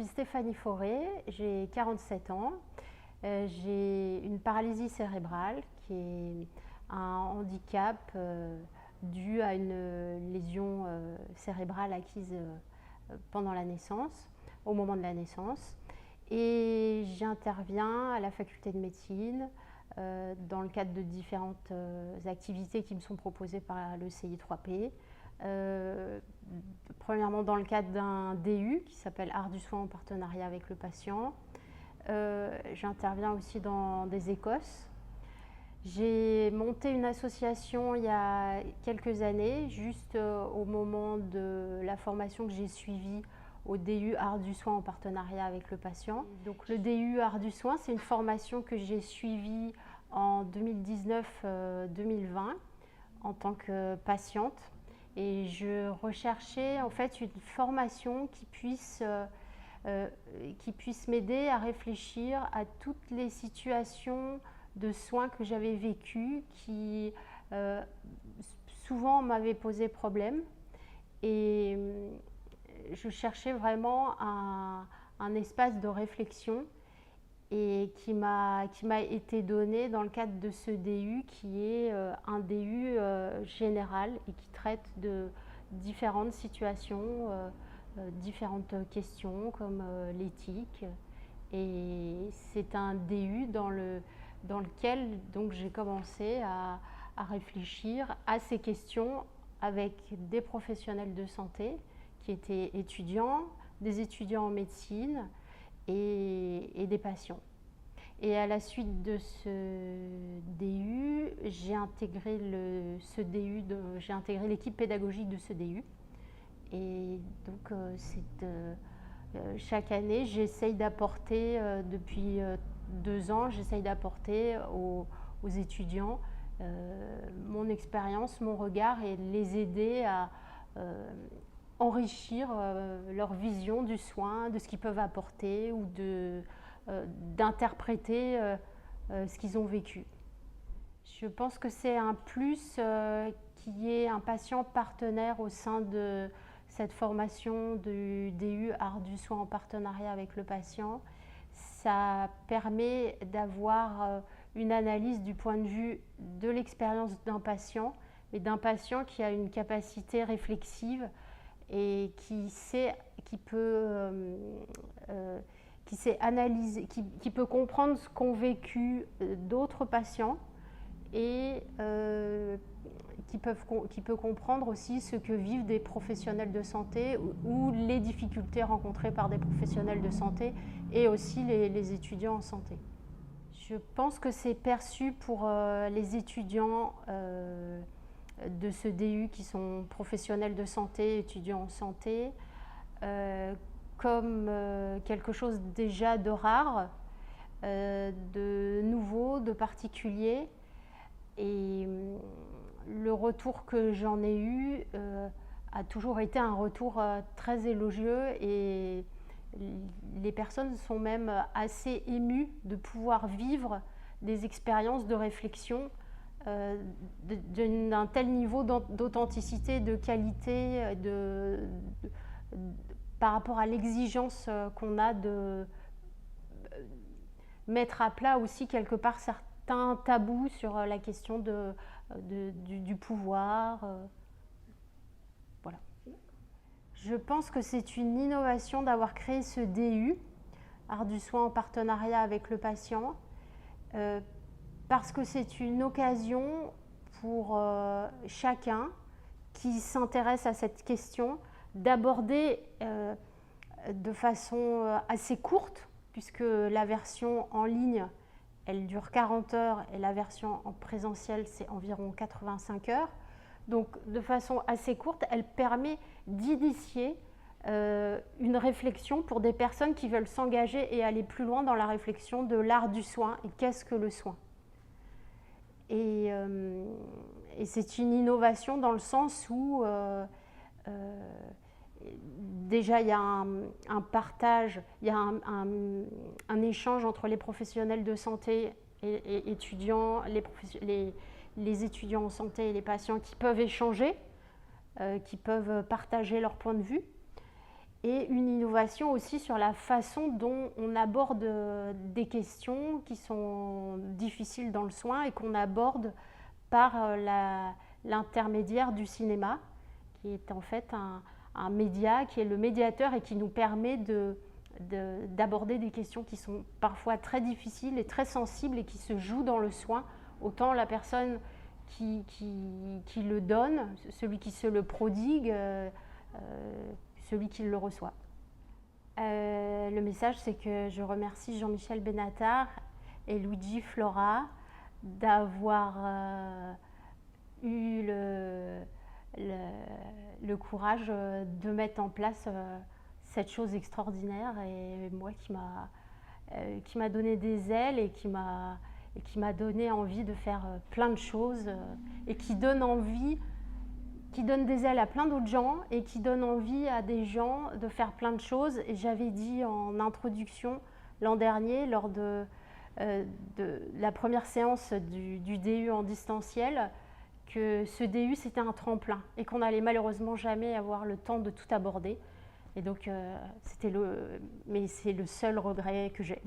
suis Stéphanie Fauré, j'ai 47 ans. J'ai une paralysie cérébrale qui est un handicap dû à une lésion cérébrale acquise pendant la naissance, au moment de la naissance. Et j'interviens à la faculté de médecine dans le cadre de différentes activités qui me sont proposées par le CI3P. Premièrement dans le cadre d'un DU qui s'appelle Art du soin en partenariat avec le patient. J'interviens aussi dans des écosses. J'ai monté une association il y a quelques années, juste au moment de la formation que j'ai suivie au DU Art du soin en partenariat avec le patient. Donc le DU Art du soin, c'est une formation que j'ai suivie en 2019-2020 en tant que patiente. Et je recherchais en fait une formation qui puisse m'aider à réfléchir à toutes les situations de soins que j'avais vécues qui souvent m'avaient posé problème. Et je cherchais vraiment un espace de réflexion et qui m'a été donné dans le cadre de ce DU qui est un DU général et qui traite de différentes situations, différentes questions comme l'éthique. Et c'est un DU dans lequel donc j'ai commencé à réfléchir à ces questions avec des professionnels de santé qui étaient étudiants, des étudiants en médecine et des patients. Et à la suite de ce DU, j'ai intégré l'équipe pédagogique de ce DU. Et donc chaque année, j'essaye d'apporter, depuis 2 ans, j'essaye d'apporter aux étudiants mon expérience, mon regard et les aider à enrichir leur vision du soin, de ce qu'ils peuvent apporter ou d'interpréter ce qu'ils ont vécu. Je pense que c'est un plus qu'il y ait un patient partenaire au sein de cette formation du DU Art du soin en partenariat avec le patient. Ça permet d'avoir une analyse du point de vue de l'expérience d'un patient, mais d'un patient qui a une capacité réflexive et qui sait analyser, qui peut comprendre ce qu'ont vécu d'autres patients et qui peut comprendre aussi ce que vivent des professionnels de santé ou les difficultés rencontrées par des professionnels de santé et aussi les étudiants en santé. Je pense que c'est perçu pour les étudiants de ce DU qui sont professionnels de santé, étudiants en santé, comme quelque chose déjà de rare, de nouveau, de particulier. Et le retour que j'en ai eu a toujours été un retour très élogieux et les personnes sont même assez émues de pouvoir vivre des expériences de réflexion d'un tel niveau d'authenticité, de qualité, par rapport à l'exigence qu'on a de mettre à plat aussi quelque part certains tabous sur la question du pouvoir. Voilà. Je pense que c'est une innovation d'avoir créé ce DU, Art du soin en partenariat avec le patient, parce que c'est une occasion pour chacun qui s'intéresse à cette question d'aborder de façon assez courte, puisque la version en ligne, elle dure 40 heures et la version en présentiel, c'est environ 85 heures. Donc de façon assez courte, elle permet d'initier une réflexion pour des personnes qui veulent s'engager et aller plus loin dans la réflexion de l'art du soin et qu'est-ce que le soin. Et c'est une innovation dans le sens où déjà il y a un partage, il y a un échange entre les professionnels de santé et étudiants, les étudiants en santé et les patients qui peuvent échanger, qui peuvent partager leur point de vue. et une innovation aussi sur la façon dont on aborde des questions qui sont difficiles dans le soin et qu'on aborde par l'intermédiaire du cinéma, qui est en fait un média, qui est le médiateur et qui nous permet d'aborder des questions qui sont parfois très difficiles et très sensibles et qui se jouent dans le soin, autant la personne qui le donne, celui qui se le prodigue, celui qui le reçoit. Le message, c'est que je remercie Jean-Michel Benatar et Luigi Flora d'avoir eu le courage de mettre en place cette chose extraordinaire, et moi qui m'a donné des ailes et qui m'a donné envie de faire plein de choses et qui donne des ailes à plein d'autres gens et qui donne envie à des gens de faire plein de choses. Et j'avais dit en introduction l'an dernier, lors de la première séance du DU en distanciel, que ce DU c'était un tremplin et qu'on n'allait malheureusement jamais avoir le temps de tout aborder. Et donc mais c'est le seul regret que j'ai.